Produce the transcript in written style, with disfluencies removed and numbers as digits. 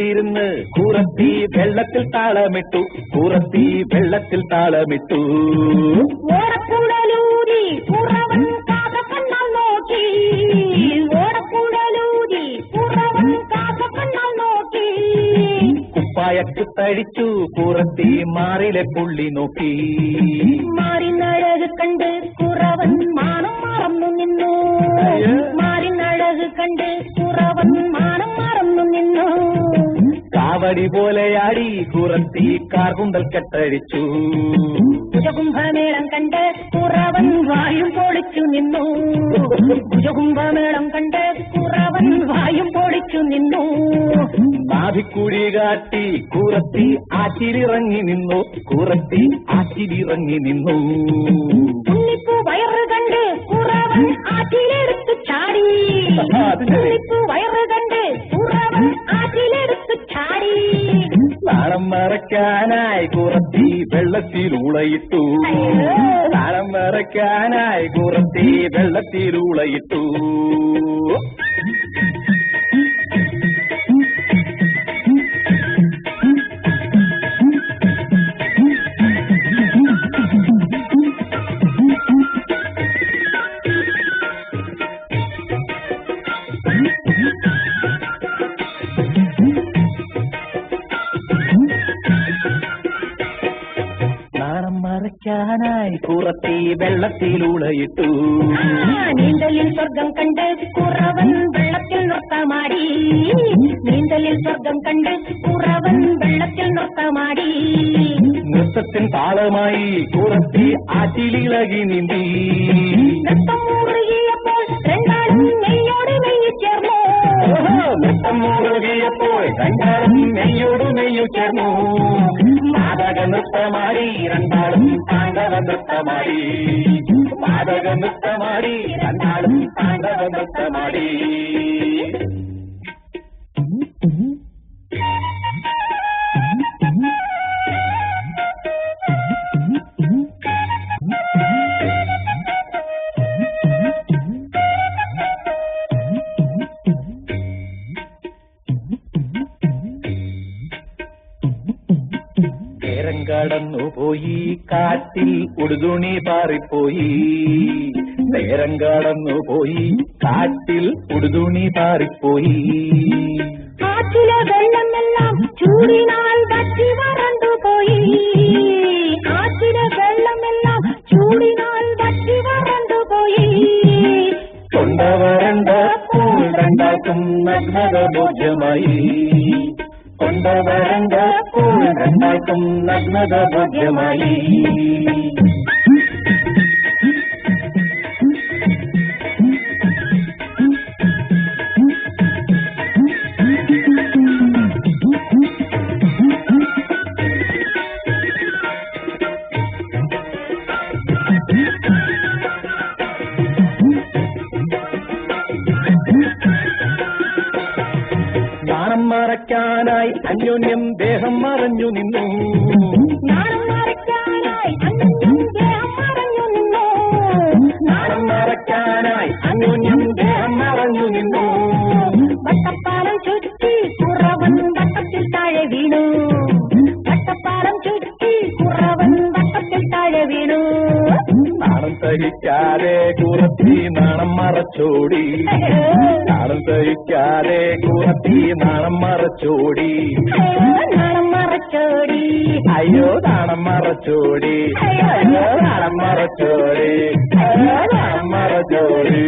അടുത്തിരുന്ന് കുറത്തി വെള്ളത്തിൽ താളമിട്ടു, കുറത്തി വെള്ളത്തിൽ താളമിട്ടു. ഓടക്കുഴലൂരി കുറവൻ കാക്കക്കണ്ണാൽ നോക്കി, ഓടക്കുഴലൂരി കുറവൻ കാക്കക്കണ്ണാൽ നോക്കി. കുപ്പായക്ക് തഴിച്ചു കുറത്തി മാറിലെ പുള്ളി നോക്കി, മാറിനഴക് കണ്ട് കുറവൻ മാനം മറന്നു നിന്നു, മാറിനഴക് കണ്ട് കുറവൻ മാനം മറന്നു നിന്നു. കാവടി പോലെയാടി കുറത്തി കാർകുന്തൽ കെട്ടഴിച്ചു, കുജകുംഭമേളം കണ്ട് കുറവൻ വായും പൊളിച്ചു നിന്നു, കുജകുംഭമേളം കണ്ട് കുറവൻ വായും പൊളിച്ചു നിന്നു. നാഭിക്കുഴി കാട്ടി കുറത്തി ആറ്റിലിറങ്ങി നിന്നു, കുറത്തി ആറ്റിലിറങ്ങി നിന്നു. ഉണ്ണിപ്പൂ വയറ് കണ്ട് കുറവൻ ആറ്റിലെടുത്തു ചാടി, ഉണ്ണിപ്പൂ വയറ് കണ്ട് കുറവൻ ആറ്റിലെടുത്തു ചാടി. നാണം മറയ്ക്കാനായി കുറത്തി വെള്ളത്തിലൂളയിട്ടു, നാണം മറയ്ക്കാനായി കുറത്തി വെള്ളത്തിലൂളയിട്ടു. നാണം മറയ്ക്കാനായി കുറത്തി വെള്ളത്തിലൂളയിട്ടു, നീന്തലിൽ സ്വർഗം കണ്ട് കുറവൻ വെള്ളത്തിൽ നൃത്തമാടി, നീന്തലിൽ സ്വർഗം കണ്ട് കുറവൻ വെള്ളത്തിൽ നൃത്തമാടി. നൃത്തത്തിൻ താളമായി കുറത്തി ആറ്റിലിളകി നീന്തി, നൃത്തം മുറുകിയപ്പോൾ രണ്ടാളും നെയ്യോട് നെയ്യു ചേർന്നു, നൃത്തം മുറുകിയപ്പോൾ രണ്ടാളും നെയ്യോട് നെയ്യു ചേർന്നു. മാതക നൃത്തമാടി രണ്ടാളും താണ്ഡവ നൃത്തമാടി, മാതക നൃത്തമാടി രണ്ടാളും താണ്ഡവ നൃത്തമാടി. നേരം കടന്നുപോയി കാറ്റിൽ ഉടുതുണി പാറിപ്പോയി, നേരം കടന്നുപോയി കാറ്റിൽ ഉടുതുണി പാറിപ്പോയി. കാറ്റിലെ വെള്ളമെല്ലാം ചൂടിനാൽ വറ്റി വരണ്ടുപോയി, കാറ്റിലെ വെള്ളമെല്ലാം ചൂടിനാൽ വറ്റി വരണ്ടുപോയി. തൊണ്ട വരണ്ടപ്പോൾ രണ്ടാൾക്കും നഗ്നത ബോധ്യമായി, തൊണ്ട വരണ്ടപ്പോൾ രണ്ടാൾക്കും നഗ്നത ബോധ്യമായി. നാണം മറയ്ക്കാനായി അന്യോന്യം ദേഹം മറഞ്ഞു നിന്നു, നാണം മറയ്ക്കാനായി അന്യോന്യം ദേഹം മറഞ്ഞു നിന്നു, നാണം മറയ്ക്കാനായി അന്യോന്യം ദേഹം മറഞ്ഞു നിന്നു. വട്ടപ്പാലം ചുറ്റി കുറവൻ വട്ടത്തിൽ താഴെ വീണു, വട്ടപ്പാലം ചുറ്റി കുറവൻ വട്ടത്തിൽ താഴെ വീണു. നാണം സഹിക്കാതെ കുറത്തി നാണം മറച്ചോടി, നാണം സഹിക്കാതെ കുറത്തി നാണം മറച്ചോടി. നാണം മറച്ചോടി, അയ്യോ നാണം മറച്ചോടി, അയ്യോ നാണം മറച്ചോടി, അയ്യോ നാണം മറച്ചോടി.